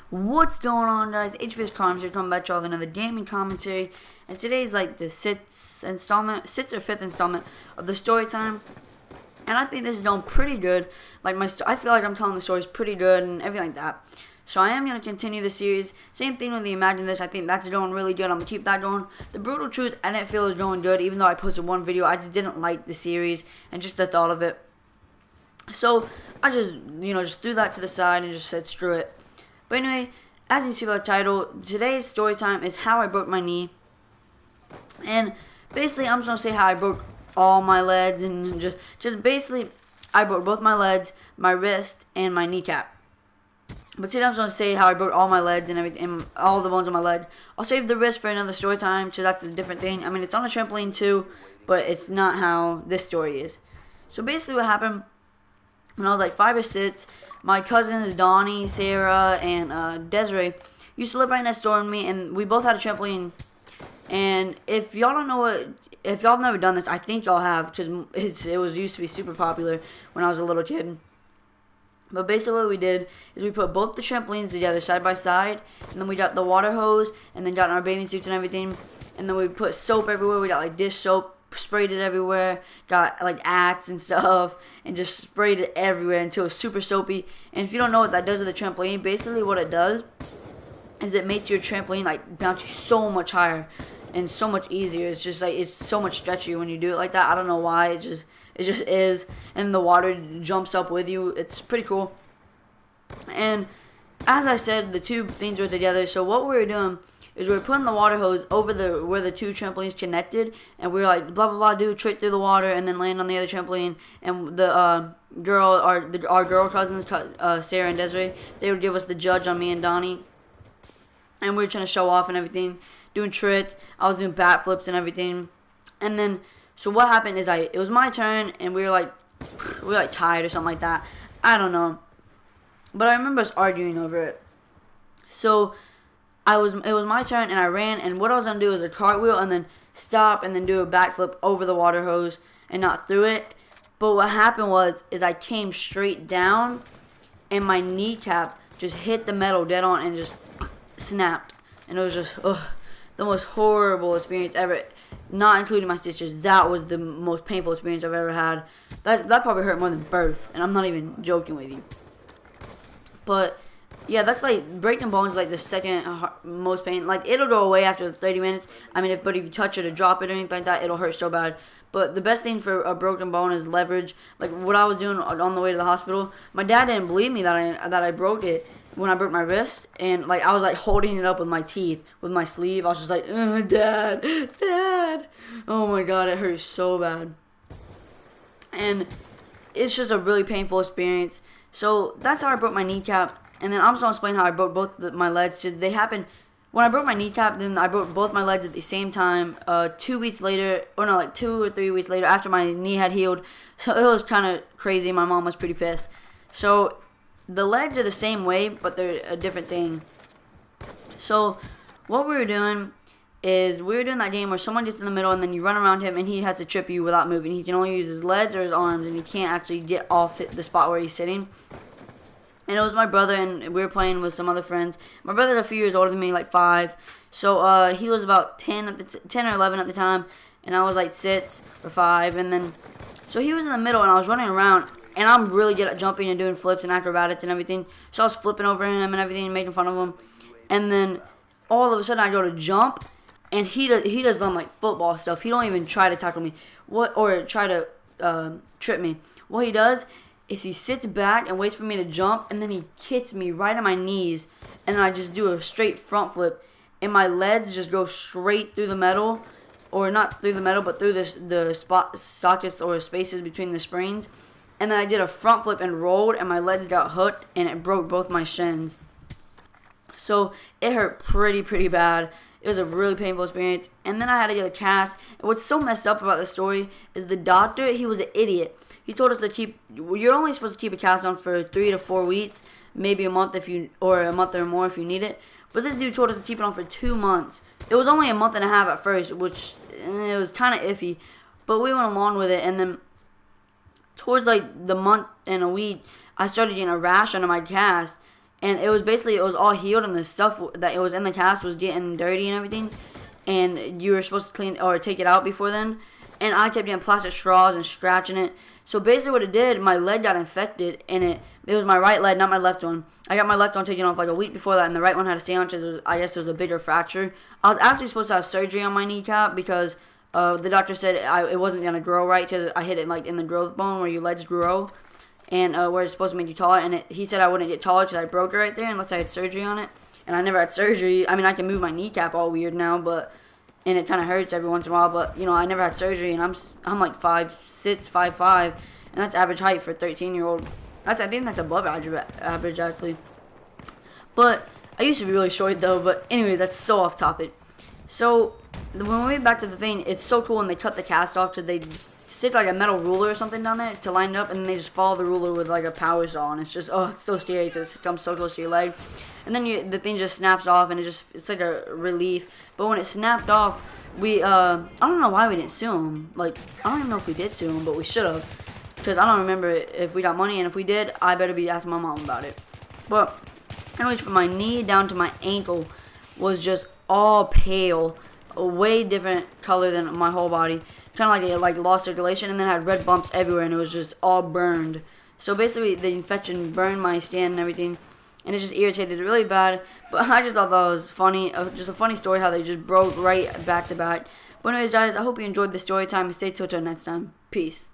What's going on, guys? HBS Crimes here, coming back to y'all with another gaming commentary. And today's like the sixth or fifth installment of the story time. And I think this is going pretty good. Like I feel like I'm telling the stories pretty good and everything like that. So I am going to continue the series. Same thing with the Imagine This. I think that's going really good. I'm going to keep that going. The Brutal Truth, I didn't feel it was going good. Even though I posted one video, I just didn't like the series and just the thought of it. So I just, just threw that to the side and just said screw it. But anyway, as you can see by the title, today's story time is how I broke my knee. And basically, I'm just going to say how I broke all my legs. And just basically, I broke both my legs, my wrist, and my kneecap. But today I'm just going to say how I broke all my legs and everything, and all the bones on my leg. I'll save the wrist for another story time, because that's a different thing. I mean, it's on a trampoline too, but it's not how this story is. So basically what happened, when I was like 5 or 6, my cousins Donnie, Sarah, and Desiree used to live right next door to me, and we both had a trampoline. And if y'all don't know if y'all have never done this, I think y'all have, because it was used to be super popular when I was a little kid. But basically what we did is we put both the trampolines together side by side, and then we got the water hose, and then got in our bathing suits and everything, and then we put soap everywhere. We got like dish soap, sprayed it everywhere, got like Axe and stuff, and just sprayed it everywhere until it was super soapy. And if you don't know what that does to the trampoline, basically what it does is it makes your trampoline like bounce you so much higher and so much easier. It's just like, it's so much stretchier when you do it like that. I don't know why, it just is. And the water jumps up with you. It's pretty cool. And as I said, the two things were together. So what we were doing is we were putting the water hose over where the two trampolines connected, and we were like blah blah blah, do a trick through the water and then land on the other trampoline. And the our girl cousins, Sarah and Desiree, they would give us the judge on me and Donnie, and we were trying to show off and everything, doing tricks. I was doing bat flips and everything. And then so what happened is it was my turn, and we were like tied or something like that. I don't know, but I remember us arguing over it. So it was my turn, and I ran, and what I was going to do was a cartwheel and then stop and then do a backflip over the water hose and not through it. But what happened is I came straight down, and my kneecap just hit the metal dead on and just snapped. And it was just the most horrible experience ever, not including my stitches. That was the most painful experience I've ever had. That probably hurt more than birth, and I'm not even joking with you. But yeah, that's like breaking bones, like the second most pain. Like, it'll go away after 30 minutes. I mean, but if you touch it or drop it or anything like that, it'll hurt so bad. But the best thing for a broken bone is leverage. Like what I was doing on the way to the hospital, my dad didn't believe me that I broke it when I broke my wrist, and like I was like holding it up with my teeth, with my sleeve. I was just like, Dad, oh my God, it hurts so bad. And it's just a really painful experience. So that's how I broke my kneecap. And then I'm just going to explain how I broke both my legs. They happened when I broke my kneecap, then I broke both my legs at the same time. 2 weeks later, or no, like 2 or 3 weeks later, after my knee had healed. So it was kind of crazy. My mom was pretty pissed. So the legs are the same way, but they're a different thing. So what we were doing is we were doing that game where someone gets in the middle and then you run around him and he has to trip you without moving. He can only use his legs or his arms, and he can't actually get off the spot where he's sitting. And it was my brother, and we were playing with some other friends. My brother's a few years older than me, like 5. So he was about 10 or 11 at the time, and I was like 6 or 5. And then so he was in the middle, and I was running around, and I'm really good at jumping and doing flips and acrobatics and everything. So I was flipping over him and everything, making fun of him. And then all of a sudden I go to jump, and he does some like football stuff. He don't even try to tackle me or try to trip me. What he does is he sits back and waits for me to jump, and then he kicks me right on my knees, and then I just do a straight front flip, and my legs just go straight through the metal, or not through the metal, but through the sockets or spaces between the springs. And then I did a front flip and rolled, and my legs got hooked, and it broke both my shins. So it hurt pretty bad. It was a really painful experience. And then I had to get a cast. And what's so messed up about this story is the doctor, he was an idiot. He told us you're only supposed to keep a cast on for 3 to 4 weeks, maybe a month or a month or more if you need it. But this dude told us to keep it on for 2 months. It was only a month and a half at first, which it was kind of iffy. But we went along with it, and then towards like the month and a week, I started getting a rash under my cast, and it was basically, it was all healed, and the stuff that it was in the cast was getting dirty and everything, and you were supposed to clean or take it out before then. And I kept getting plastic straws and scratching it. So basically what it did, my leg got infected, and it was my right leg, not my left one. I got my left one taken off like a week before that, and the right one had a stay on because I guess it was a bigger fracture. I was actually supposed to have surgery on my kneecap because the doctor said it wasn't going to grow right because I hit it like in the growth bone where your legs grow, and where it's supposed to make you taller. And he said I wouldn't get taller because I broke it right there unless I had surgery on it. And I never had surgery. I mean, I can move my kneecap all weird now, and it kind of hurts every once in a while. But I never had surgery, and I'm like 5'6", 5'5", and that's average height for a 13-year-old. I think that's above average actually. But I used to be really short though. But anyway, that's so off topic. So when we went back to the thing, it's so cool when they cut the cast off, because they stick like a metal ruler or something down there to line it up, and then they just follow the ruler with like a power saw, and it's just, oh, it's so scary because it comes so close to your leg. And then the thing just snaps off, and it's like a relief. But when it snapped off, I don't know why we didn't sue him. Like, I don't even know if we did sue him, but we should have, because I don't remember if we got money, and if we did, I better be asking my mom about it. But anyways, from my knee down to my ankle was just all pale, a way different color than my whole body, kind of like it like lost circulation, and then had red bumps everywhere, and it was just all burned. So basically, the infection burned my skin and everything, and it just irritated it really bad. But I just thought that was funny, just a funny story how they just broke right back to back. But anyways, guys, I hope you enjoyed the story time, and stay tuned till next time. Peace.